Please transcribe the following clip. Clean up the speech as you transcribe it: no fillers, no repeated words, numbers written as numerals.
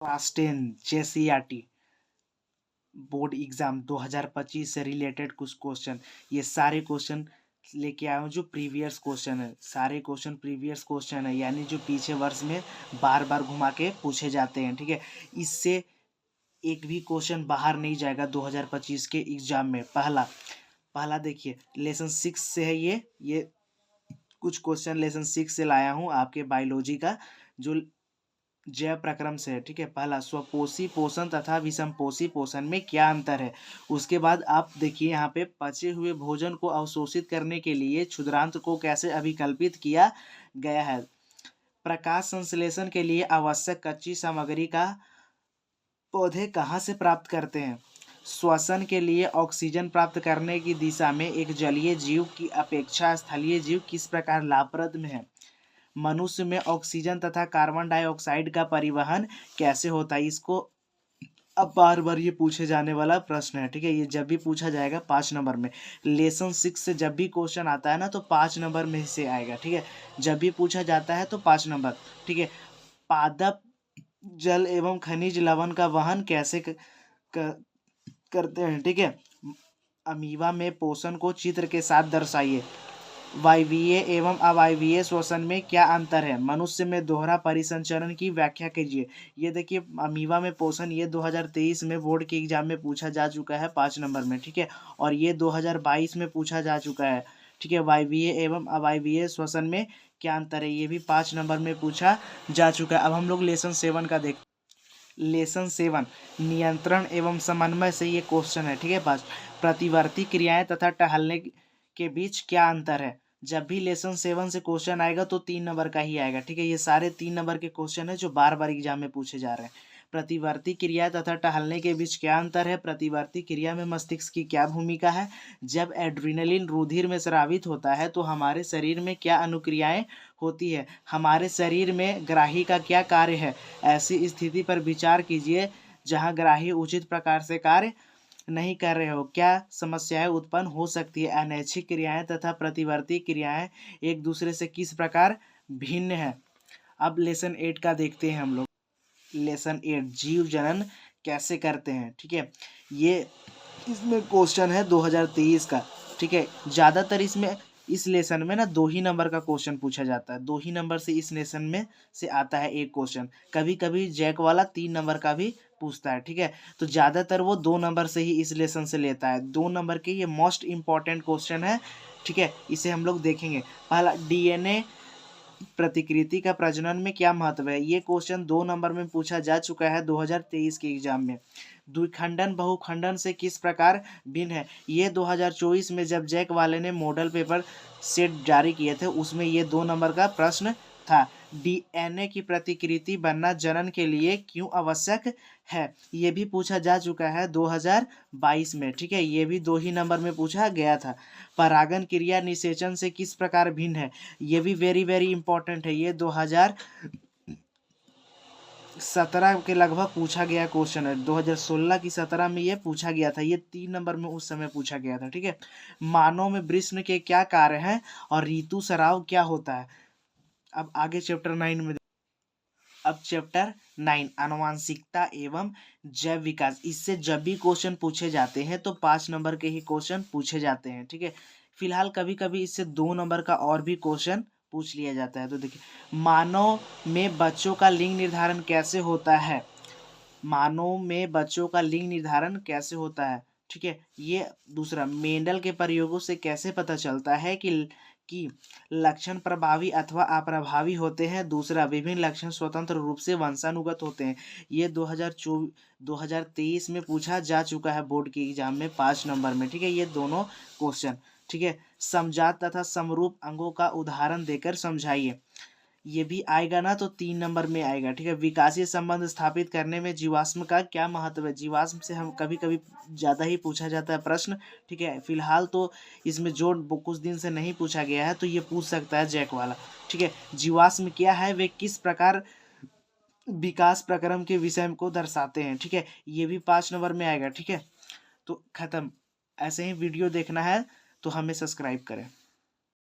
Class 10 JCERT board exam 2025 से related कुछ question, ये सारे क्वेश्चन लेके आया हूँ जो प्रीवियस क्वेश्चन है। सारे क्वेश्चन प्रीवियस क्वेश्चन है, यानी जो पीछे वर्ष में बार बार घुमा के पूछे जाते हैं। ठीक है, इससे एक भी क्वेश्चन बाहर नहीं जाएगा 2025 के एग्जाम में। पहला देखिए, लेसन 6 से है ये कुछ क्वेश्चन लेसन 6 से लाया हूँ आपके बायोलॉजी का, जो जैव प्रक्रम से है। ठीक है, पहला, स्वपोषी पोषण तथा विषमपोषी पोषण में क्या अंतर है। उसके बाद आप देखिए यहाँ पे, पचे हुए भोजन को अवशोषित करने के लिए क्षुद्रांत को कैसे अभिकल्पित किया गया है। प्रकाश संश्लेषण के लिए आवश्यक कच्ची सामग्री का पौधे कहाँ से प्राप्त करते हैं। श्वसन के लिए ऑक्सीजन प्राप्त करने की दिशा में एक जलीय जीव की अपेक्षा स्थलीय जीव किस प्रकार लाभप्रद में है। मनुष्य में ऑक्सीजन तथा कार्बन डाइऑक्साइड का परिवहन कैसे होता है। इसको अब बार बार ये पूछे जाने वाला प्रश्न है। ठीक है, ये जब भी पूछा जाएगा 5 नंबर में, लेसन 6 से जब भी क्वेश्चन आता है ना तो 5 नंबर में से आएगा। ठीक है, जब भी पूछा जाता है तो 5 नंबर। ठीक है, पादप जल एवं खनिज लवण का वहन कैसे करते हैं। ठीक है, अमीबा में पोषण को चित्र के साथ दर्शाइए। वायवीय एवं अवायवीय श्वसन में क्या अंतर है। मनुष्य में दोहरा परिसंचरण की व्याख्या कीजिए। ये देखिए, अमीबा में पोषण, ये 2023 में बोर्ड के एग्जाम में पूछा जा चुका है 5 नंबर में। ठीक है, और ये 2022 में पूछा जा चुका है। ठीक है, वायवीय एवं अवायवीय श्वसन में क्या अंतर है, ये भी 5 नंबर में पूछा जा चुका है। अब हम लोग लेसन 7 का देख, लेसन 7 नियंत्रण एवं समन्वय से ये क्वेश्चन है। ठीक है, 5, प्रतिवर्ती क्रियाएं तथा टहलने के बीच क्या अंतर है। जब भी लेसन 7 से क्वेश्चन आएगा तो 3 नंबर का ही आएगा। ठीक है, ये सारे 3 नंबर के क्वेश्चन है जो बार बार एग्जाम में पूछे जा रहे हैं। प्रतिवर्ती क्रिया तथा टहलने के बीच क्या अंतर है। प्रतिवर्ती क्रिया में मस्तिष्क की क्या भूमिका है। जब एड्रीनलिन रुधिर में स्रावित होता है तो हमारे शरीर में क्या अनुक्रियाएं होती है। हमारे शरीर में ग्राही का क्या कार्य है। ऐसी स्थिति पर विचार कीजिए जहां ग्राही उचित प्रकार से कार्य नहीं कर रहे हो। क्या समस्याएं उत्पन्न हो सकती है। अनैच्छिक क्रियाएं तथा प्रतिवर्ती क्रियाएं एक दूसरे से किस प्रकार भिन्न है। अब लेसन 8 का देखते हैं हम लोग। लेसन 8, जीव जनन कैसे करते हैं। ठीक है, ये इसमें क्वेश्चन है 2023 का। ठीक है, ज़्यादातर इसमें इस लेसन में ना 2 ही नंबर का क्वेश्चन पूछा जाता है। 2 ही नंबर से इस लेसन में से आता है एक क्वेश्चन। कभी कभी जैक वाला 3 नंबर का भी पूछता है। ठीक है, तो ज़्यादातर वो 2 नंबर से ही इस लेसन से लेता है। 2 नंबर के ये मोस्ट इम्पॉर्टेंट क्वेश्चन है। ठीक है, इसे हम लोग देखेंगे। पहला, डीएनए प्रतिकृति का प्रजनन में क्या महत्व है। ये क्वेश्चन 2 नंबर में पूछा जा चुका है 2023 के एग्जाम में। द्विखंडन बहुखंडन से किस प्रकार भिन्न है। ये 2024 में जब जैक वाले ने मॉडल पेपर सेट जारी किए थे उसमें ये 2 नंबर का प्रश्न था। डीएनए की प्रतिकृति बनना जनन के लिए क्यों आवश्यक है। ये भी पूछा जा चुका है 2022 में। ठीक है, ये भी 2 ही नंबर में पूछा गया था। परागन क्रिया निषेचन से किस प्रकार भिन्न है। ये भी वेरी वेरी इंपॉर्टेंट है। ये 2017 के लगभग पूछा गया क्वेश्चन है। 2016 की 17 में ये पूछा गया था। ये 3 नंबर में उस समय पूछा गया था। ठीक है, मानव में वृषण के क्या कार्य हैं और ऋतुस्राव क्या होता है। अब आगे चैप्टर 9 में, अब चैप्टर 9 आनुवांशिकता एवं जैव विकास। इससे जब भी क्वेश्चन पूछे जाते हैं तो 5 नंबर के ही क्वेश्चन पूछे जाते हैं। ठीक है, फिलहाल कभी कभी इससे 2 नंबर का और भी क्वेश्चन पूछ लिया जाता है। तो देखिए, मानव में बच्चों का लिंग निर्धारण कैसे होता है। मानव में बच्चों का लिंग निर्धारण कैसे होता है। ठीक है, ये दूसरा, मेंडल के प्रयोगों से कैसे पता चलता है कि लक्षण प्रभावी अथवा अप्रभावी होते हैं। दूसरा, विभिन्न लक्षण स्वतंत्र रूप से वंशानुगत होते हैं। ये 2023 में पूछा जा चुका है बोर्ड के एग्जाम में 5 नंबर में। ठीक है, ये दोनों क्वेश्चन। ठीक है, समजात तथा समरूप अंगों का उदाहरण देकर समझाइए। ये भी आएगा ना तो 3 नंबर में आएगा। ठीक है, विकासीय संबंध स्थापित करने में जीवाश्म का क्या महत्व है। जीवाश्म से हम कभी कभी ज़्यादा ही पूछा जाता है प्रश्न। ठीक है, फिलहाल तो इसमें जो कुछ दिन से नहीं पूछा गया है तो ये पूछ सकता है जैक वाला। ठीक है, जीवाश्म क्या है, वे किस प्रकार विकास प्रक्रम के विषय को दर्शाते हैं। ठीक है, ये भी 5 नंबर में आएगा। ठीक है, तो खत्म। ऐसे ही वीडियो देखना है तो हमें सब्सक्राइब करें।